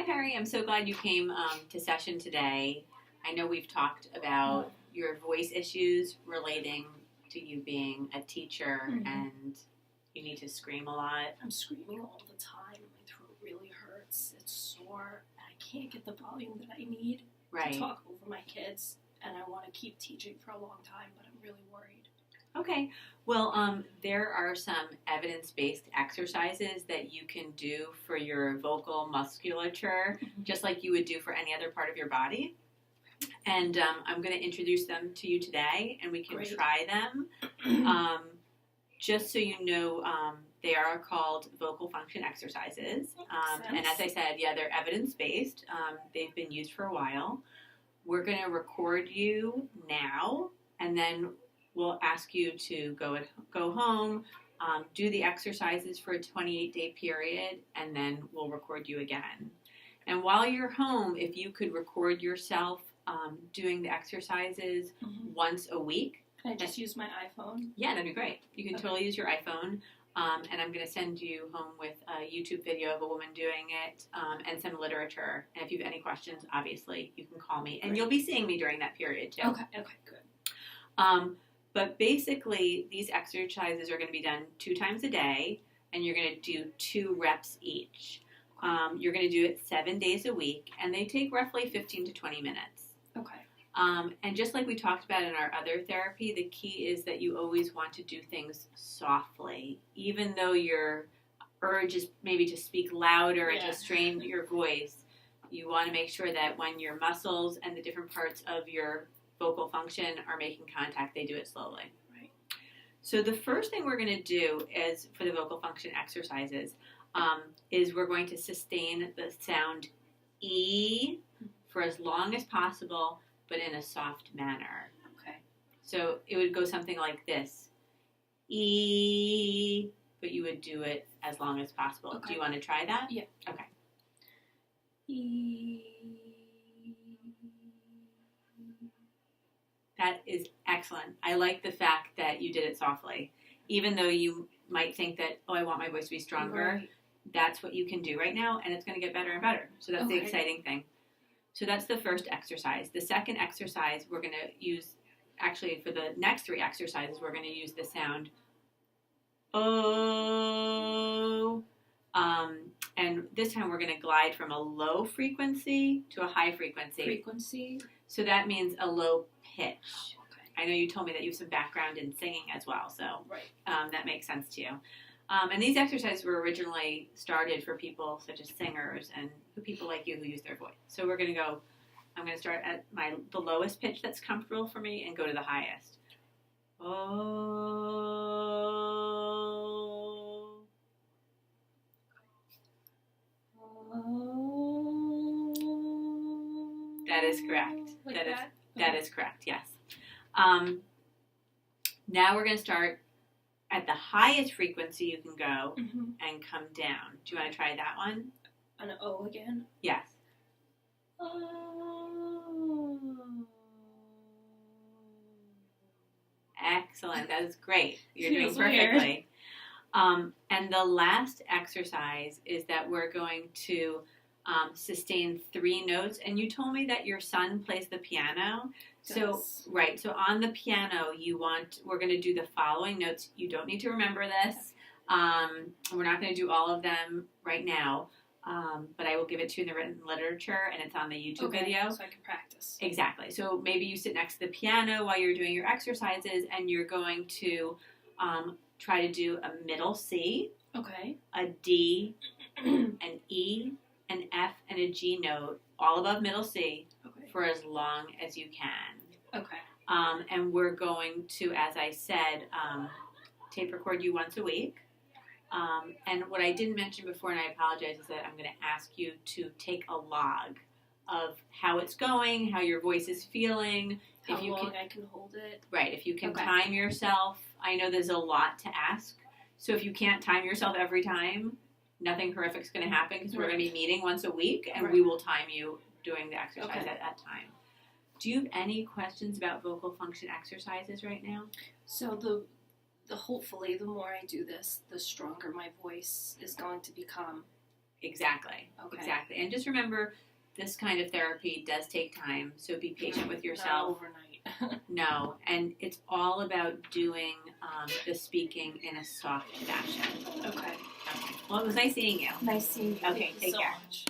Perry. I'm so glad you came to session today. I know we've talked about your voice issues relating to you being a teacher and you need to scream a lot. I'm screaming all the time. My throat really hurts. It's sore. I can't get the volume that I need to talk over my kids. And I want to keep teaching for a long time, but I'm really worried. Okay. Well, there are some evidence-based exercises that you can do for your vocal musculature, just like you would do for any other part of your body. And I'm going to introduce them to you today, and we can try them. Just so you know, they are called vocal function exercises. And as I said, they're evidence-based. They've been used for a while. We're going to record you now, and then we'll ask you to go home, do the exercises for a 28-day period, and then we'll record you again. And while you're home, if you could record yourself doing the exercises once a week. Can I just use my iPhone? Yeah, that'd be great. You can totally use your iPhone. And I'm going to send you home with a YouTube video of a woman doing it and some literature. And if you have any questions, obviously, you can call me. And you'll be seeing me during that period, too. Okay, good. But basically, these exercises are going to be done 2 times a day, and you're going to do 2 reps each. You're going to do it 7 days a week, and they take roughly 15 to 20 minutes. Okay. And just like we talked about in our other therapy, the key is that you always want to do things softly, even though your urge is maybe to speak louder and to strain your voice. You want to make sure that when your muscles and the different parts of your vocal function are making contact, they do it slowly. Right. So the first thing we're going to do is for the vocal function exercises is we're going to sustain the sound E for as long as possible, but in a soft manner. Okay. So it would go something like this. E, but you would do it as long as possible. Okay. Do you want to try that? Yeah. Okay. E. That is excellent. I like the fact that you did it softly. Even though you might think that, I want my voice to be stronger, that's what you can do right now, and it's going to get better and better. So that's the exciting thing. So that's the first exercise. The second exercise we're going to use, actually for the next 3 exercises, we're going to use the sound O. And this time we're going to glide from a low frequency to a high frequency. So that means a low pitch. Okay. I know you told me that you have some background in singing as well, so that makes sense to you. And these exercises were originally started for people such as singers and people like you who use their voice. So we're going to go, I'm going to start at the lowest pitch that's comfortable for me and go to the highest. Oh. That is correct. That is correct, yes. Now we're going to start at the highest frequency you can go and come down. Do you want to try that one? An O again? Yes. Oh. Excellent. That is great. You're doing perfectly. And the last exercise is that we're going to sustain 3 notes. And you told me that your son plays the piano. So, so on the piano, we're going to do the following notes. You don't need to remember this. We're not going to do all of them right now, but I will give it to you in the written literature, and it's on the YouTube video. So I can practice. Exactly. So maybe you sit next to the piano while you're doing your exercises, and you're going to try to do a middle C, a D, an E, an F, and a G note, all above middle C, for as long as you can. Okay. And we're going to, as I said, tape record you once a week. And what I didn't mention before, and I apologize, is that I'm going to ask you to take a log of how it's going, how your voice is feeling. How long I can hold it. Right. If you can time yourself. I know there's a lot to ask. So if you can't time yourself every time, nothing horrific is going to happen because we're going to be meeting once a week, and we will time you doing the exercise at that time. Do you have any questions about vocal function exercises right now? So hopefully the more I do this, the stronger my voice is going to become. Exactly. Okay. Exactly. And just remember, this kind of therapy does take time, so be patient with Not yourself. overnight. No, and it's all about doing the speaking in a soft fashion. Okay. Okay. Well, it was nice seeing you. Nice seeing you. Okay, Thank you take so care. much.